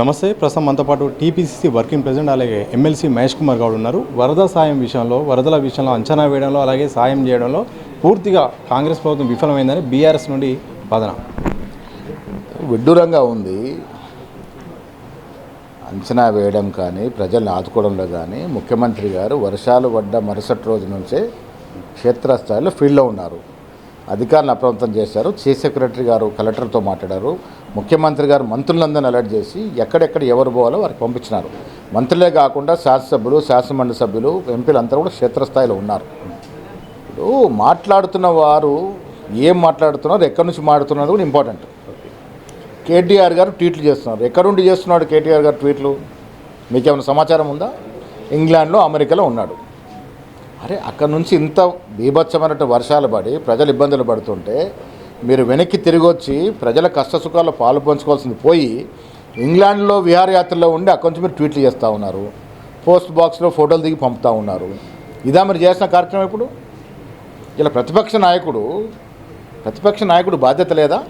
నమస్తే. ప్రస్తుతం మనతో పాటు టీపీసీసీ వర్కింగ్ ప్రెసిడెంట్ అలాగే ఎమ్మెల్సీ మహేష్ కుమార్ గౌడ్ ఉన్నారు. వరదల విషయంలో అంచనా వేయడంలో అలాగే సాయం చేయడంలో పూర్తిగా కాంగ్రెస్ ప్రభుత్వం విఫలమైందని బీఆర్ఎస్ నుండి వాదన విడ్డూరంగా ఉంది. అంచనా వేయడం కానీ ప్రజల్ని ఆదుకోవడంలో కానీ ముఖ్యమంత్రి గారు వర్షాలు పడ్డ మరుసటి రోజు నుంచే క్షేత్రస్థాయిలో ఫీల్డ్లో ఉన్నారు. అధికారులను అప్రమత్తం చేశారు. చీఫ్ సెక్రటరీ గారు కలెక్టర్తో మాట్లాడారు. ముఖ్యమంత్రి గారు మంత్రులందరినీ అలర్ట్ చేసి ఎక్కడెక్కడ ఎవరు పోవాలో వారికి పంపించినారు. మంత్రులే కాకుండా శాసనసభ్యులు, శాసనమండలి సభ్యులు, ఎంపీలు అందరూ కూడా క్షేత్రస్థాయిలో ఉన్నారు. ఇప్పుడు మాట్లాడుతున్న వారు ఏం మాట్లాడుతున్నారు, ఎక్కడి నుంచి మాట్లాడుతున్నారు కూడా ఇంపార్టెంట్. కేటీఆర్ గారు ట్వీట్లు చేస్తున్నారు. ఎక్కడుండి చేస్తున్నాడు కేటీఆర్ గారు ట్వీట్లు? మీకేమైనా సమాచారం ఉందా? ఇంగ్లాండ్లో, అమెరికాలో ఉన్నాడు. అరే, అక్కడ నుంచి ఇంత బీభత్సమైనట్టు వర్షాలు పడి ప్రజలు ఇబ్బందులు పడుతుంటే మీరు వెనక్కి తిరిగి వచ్చి ప్రజల కష్టసుఖాల్లో పాలు పంచుకోవాల్సింది పోయి ఇంగ్లాండ్లో విహారయాత్రలో ఉండి అక్కడి నుంచి మీరు ట్వీట్లు చేస్తూ ఉన్నారు. పోస్ట్ బాక్స్లో ఫోటోలు దిగి పంపుతూ ఉన్నారు. ఇదా మీరు చేసిన కార్యక్రమం? ఇప్పుడు ఇలా ప్రతిపక్ష నాయకుడు బాధ్యత లేదా?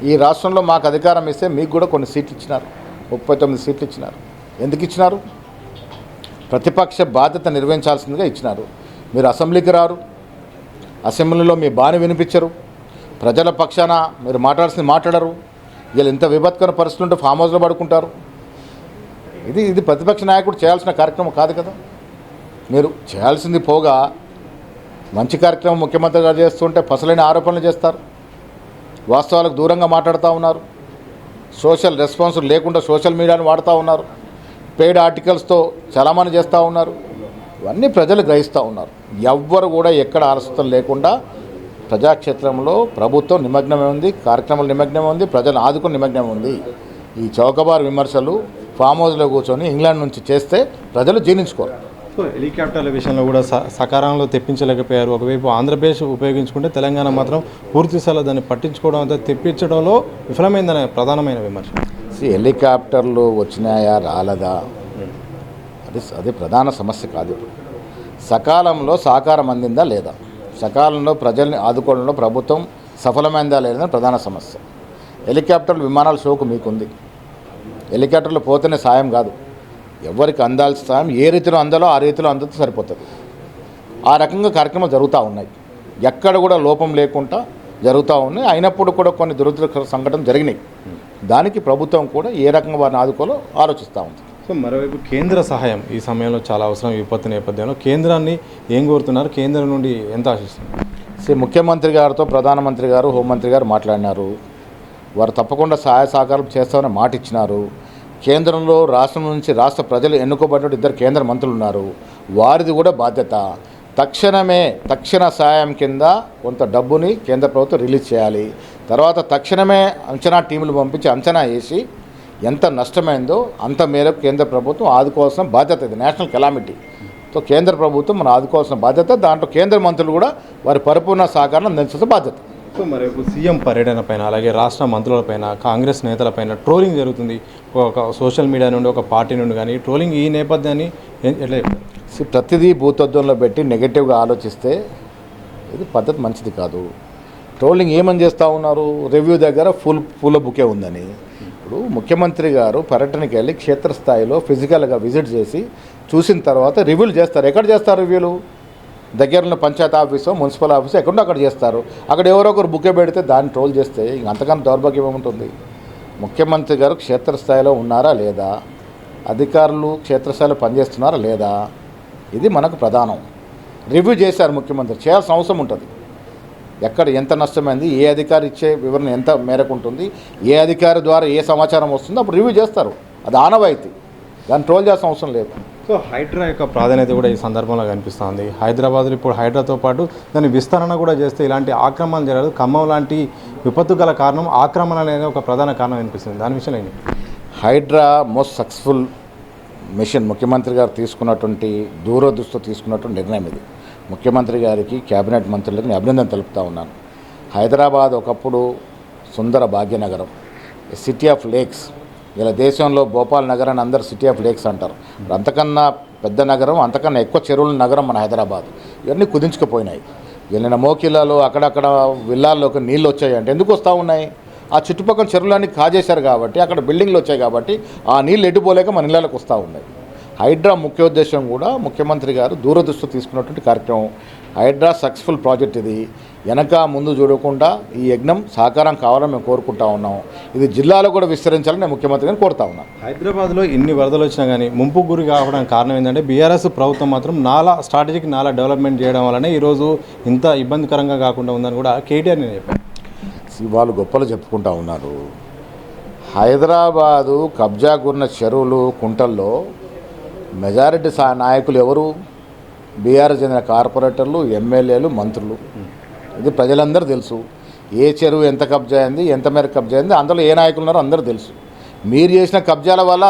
ఈ రాష్ట్రంలో మాకు అధికారం ఇస్తే మీకు కూడా కొన్ని సీట్లు ఇచ్చినారు, 39 సీట్లు ఇచ్చినారు. ఎందుకు ఇచ్చినారు? ప్రతిపక్ష బాధ్యత నిర్వహించాల్సిందిగా ఇచ్చినారు. మీరు అసెంబ్లీకి రారు, అసెంబ్లీలో మీ బాని వినిపించరు, ప్రజల పక్షాన మీరు మాట్లాడాల్సింది మాట్లాడరు. వీళ్ళు ఇంత విపత్కర పరిస్థితులు ఉంటే ఫామ్ హౌస్లో పడుకుంటారు. ఇది ప్రతిపక్ష నాయకుడు చేయాల్సిన కార్యక్రమం కాదు కదా. మీరు చేయాల్సింది పోగా మంచి కార్యక్రమం ముఖ్యమంత్రి గారు చేస్తుంటే పసలైన ఆరోపణలు చేస్తారు, వాస్తవాలకు దూరంగా మాట్లాడుతూ ఉన్నారు, సోషల్ రెస్పాన్స్ లేకుండా సోషల్ మీడియాను వాడుతూ ఉన్నారు, పెయిడ్ ఆర్టికల్స్తో చలామణి చేస్తూ ఉన్నారు. ఇవన్నీ ప్రజలు గ్రహిస్తూ ఉన్నారు. ఎవ్వరు కూడా ఎక్కడ ఆలస్యం లేకుండా ప్రజాక్షేత్రంలో ప్రభుత్వం నిమగ్నమే ఉంది, కార్యక్రమాలు నిమగ్నమే ఉంది, ప్రజలు ఆదుకుని నిమగ్నమే ఉంది. ఈ చౌకబారు విమర్శలు ఫామ్ హౌస్లో కూర్చొని ఇంగ్లాండ్ నుంచి చేస్తే ప్రజలు జీర్ణించుకోరు. సో హెలికాప్టర్ల విషయంలో కూడా సకాలంలో తెప్పించలేకపోయారు. ఒకవైపు ఆంధ్రప్రదేశ్ ఉపయోగించుకుంటే తెలంగాణ మాత్రం పూర్తి స్థాయిలో దాన్ని పట్టించుకోవడం అంతా తెప్పించడంలో విఫలమైందనే ప్రధానమైన విమర్శ. హెలికాప్టర్లు వచ్చినాయా రాలేదా అది ప్రధాన సమస్య కాదు. సకాలంలో సహకారం అందిందా లేదా, సకాలంలో ప్రజల్ని ఆదుకోవడంలో ప్రభుత్వం సఫలమైందా లేదని ప్రధాన సమస్య. హెలికాప్టర్లు, విమానాల షోకు మీకుంది. హెలికాప్టర్లు పోతేనే సాయం కాదు, ఎవరికి అందాల్సిన సాయం ఏ రీతిలో అందాలో ఆ రీతిలో అందితే సరిపోతుంది. ఆ రకంగా కార్యక్రమాలు జరుగుతూ ఉన్నాయి. ఎక్కడ కూడా లోపం లేకుండా జరుగుతూ ఉన్నాయి. అయినప్పుడు కూడా కొన్ని దురదృష్టకర సంఘటనలు జరిగినాయి. దానికి ప్రభుత్వం కూడా ఏ రకంగా వారిని ఆదుకోవాలో ఆలోచిస్తూ ఉంది. సో మరోవైపు కేంద్ర సహాయం ఈ సమయంలో చాలా అవసరం. విపత్తు నేపథ్యంలో కేంద్రాన్ని ఏం కోరుతున్నారు, కేంద్రం నుండి ఎంత ఆశిస్తున్నారు? ముఖ్యమంత్రి గారితో ప్రధానమంత్రి గారు, హోంమంత్రి గారు మాట్లాడినారు. వారు తప్పకుండా సహాయ సహకారం చేస్తామని మాట ఇచ్చినారు. కేంద్రంలో రాష్ట్రం నుంచి రాష్ట్ర ప్రజలు ఎన్నుకోబడిన 2 కేంద్ర మంత్రులు ఉన్నారు. వారిది కూడా బాధ్యత. తక్షణ సహాయం కింద కొంత డబ్బుని కేంద్ర ప్రభుత్వం రిలీజ్ చేయాలి. తర్వాత తక్షణమే అంచనా టీములు పంపించి అంచనా వేసి ఎంత నష్టమైందో అంత మేరకు కేంద్ర ప్రభుత్వం ఆదుకోవాల్సిన బాధ్యత. ఇది నేషనల్ కెలామిటీ. సో కేంద్ర ప్రభుత్వం మనం ఆదుకోవాల్సిన బాధ్యత. దాంట్లో కేంద్ర మంత్రులు కూడా వారి పరిపూర్ణ సహకారం అందించాల్సిన బాధ్యత. సో మరోవైపు సీఎం పర్యటన పైన అలాగే రాష్ట్ర మంత్రులపైన, కాంగ్రెస్ నేతలపైన ట్రోలింగ్ జరుగుతుంది. ఒక సోషల్ మీడియా నుండి, ఒక పార్టీ నుండి కానీ ట్రోలింగ్. ఈ నేపథ్యాన్ని ఎట్లా చెప్తారు? ప్రతిదీ భూతత్వంలో పెట్టి నెగటివ్గా ఆలోచిస్తే ఇది పద్ధతి మంచిది కాదు. ట్రోలింగ్ ఏమని చేస్తూ ఉన్నారు? రివ్యూ దగ్గర పూల బుకే ఉందని. ఇప్పుడు ముఖ్యమంత్రి గారు పర్యటనకి వెళ్ళి క్షేత్రస్థాయిలో ఫిజికల్గా విజిట్ చేసి చూసిన తర్వాత రివ్యూలు చేస్తారు. ఎక్కడ చేస్తారు రివ్యూలు? దగ్గరలో పంచాయతీ ఆఫీసో, మున్సిపల్ ఆఫీసో ఎక్కడో అక్కడ చేస్తారు. అక్కడ ఎవరో ఒకరు బుకే పెడితే దాన్ని ట్రోల్ చేస్తే ఇంక అంతకన్నా దౌర్భాగ్యం ఏముంటుంది? ముఖ్యమంత్రి గారు క్షేత్రస్థాయిలో ఉన్నారా లేదా, అధికారులు క్షేత్రస్థాయిలో పనిచేస్తున్నారా లేదా, ఇది మనకు ప్రధానం. రివ్యూ చేశారు ముఖ్యమంత్రి, చేయాల్సిన అవసరం ఉంటుంది. ఎక్కడ ఎంత నష్టమైంది, ఏ అధికారి ఇచ్చే వివరణ ఎంత మేరకు ఉంటుంది, ఏ అధికారి ద్వారా ఏ సమాచారం వస్తుందో అప్పుడు రివ్యూ చేస్తారు. అది ఆనవాయితీ. దాన్ని ట్రోల్ చేయాల్సిన అవసరం లేదు. సో హైడ్రా యొక్క ప్రాధాన్యత కూడా ఈ సందర్భంలో కనిపిస్తుంది. హైదరాబాద్లో ఇప్పుడు హైడ్రాతో పాటు దాని విస్తరణ కూడా చేస్తే ఇలాంటి ఆక్రమణలు జరగదు. ఖమ్మం లాంటి విపత్తు గల కారణం ఆక్రమణ అనేది ఒక ప్రధాన కారణం అనిపిస్తుంది. దాని విషయంలో ఏంటి? HYDRAA most successful mission. ముఖ్యమంత్రి గారు తీసుకున్నటువంటి దూరదృష్టితో తీసుకున్నటువంటి నిర్ణయం ఇది. ముఖ్యమంత్రి గారికి, క్యాబినెట్ మంత్రులకు నేను అభినందన తెలుపుతూ ఉన్నాను. హైదరాబాద్ ఒకప్పుడు సుందర భాగ్యనగరం, సిటీ ఆఫ్ లేక్స్. ఇలా దేశంలో భోపాల్ నగరాన్ని అందరూ సిటీ ఆఫ్ లేక్స్ అంటారు. అంతకన్నా పెద్ద నగరం, అంతకన్నా ఎక్కువ చెరువుల నగరం మన హైదరాబాద్. ఇవన్నీ కుదించుకుపోయినాయి. వెళ్ళిన మోకిలాలు అక్కడక్కడ విల్లాల్లోకి నీళ్ళు వచ్చాయి అంటే ఎందుకు వస్తూ ఉన్నాయి? ఆ చుట్టుపక్కల చెరువులన్నీ కాజేశారు కాబట్టి అక్కడ బిల్డింగ్లు వచ్చాయి కాబట్టి ఆ నీళ్ళు ఎడ్డుపోలేక మన ఇళ్ళకి వస్తూ ఉన్నాయి. హైడ్రా ముఖ్య ఉద్దేశం కూడా ముఖ్యమంత్రి గారు దూరదృష్టి తీసుకున్నటువంటి కార్యక్రమం. హైడ్రా సక్సెస్ఫుల్ ప్రాజెక్ట్ ఇది. వెనక ముందు చూడకుండా ఈ యజ్ఞం సాకారం కావాలని మేము కోరుకుంటా ఉన్నాం. ఇది జిల్లాలో కూడా విస్తరించాలని నేను ముఖ్యమంత్రి గారిని కోరుతా ఉన్నాను. హైదరాబాద్లో ఇన్ని వరదలు వచ్చినా కానీ ముంపు గురి కావడానికి కారణం ఏంటంటే బీఆర్ఎస్ ప్రభుత్వం మాత్రం స్ట్రాటజిక్ డెవలప్మెంట్ చేయడం వల్లనే ఈరోజు ఇంత ఇబ్బందికరంగా కాకుండా ఉందని కూడా కేటీఆర్ నేను చెప్పాను. వాళ్ళు గొప్పలు చెప్పుకుంటా ఉన్నారు. హైదరాబాదు కబ్జాకున్న చెరువులు కుంటల్లో మెజారిటీ నాయకులు ఎవరు? బీఆర్ఎస్ చెందిన కార్పొరేటర్లు, ఎమ్మెల్యేలు, మంత్రులు. ఇది ప్రజలందరూ తెలుసు. ఏ చెరువు ఎంత కబ్జా అయింది, ఎంత మేరకు కబ్జా అయింది, అందులో ఏ నాయకులు ఉన్నారో అందరూ తెలుసు. మీరు చేసిన కబ్జాల వల్ల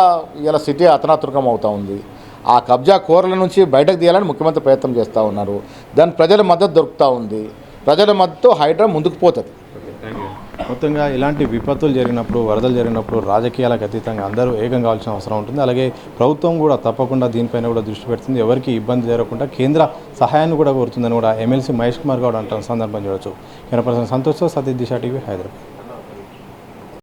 ఇలా సిటీ అతనాతురకం అవుతూ ఉంది. ఆ కబ్జా కోరల నుంచి బయటకు తీయాలని ముఖ్యమంత్రి ప్రయత్నం చేస్తూ ఉన్నారు. దాని ప్రజల మద్దతు దొరుకుతూ ఉంది. ప్రజల మద్దతు హైడ్రా ముందుకు పోతుంది. మొత్తంగా ఇలాంటి విపత్తులు జరిగినప్పుడు, వరదలు జరిగినప్పుడు రాజకీయాలకు అతీతంగా అందరూ ఏకం కావాల్సిన అవసరం ఉంటుంది. అలాగే ప్రభుత్వం కూడా తప్పకుండా దీనిపైన కూడా దృష్టి పెడుతుంది. ఎవరికి ఇబ్బంది జరగకుండా కేంద్ర సహాయాన్ని కూడా కోరుతుందని కూడా ఎమ్మెల్సీ మహేష్ కుమార్ గౌడ్ అంటున్న సందర్భం చూడవచ్చు. కెమెరా పర్సన్ సంతోష్, సతీష్ దిశ టీవీ, హైదరాబాద్.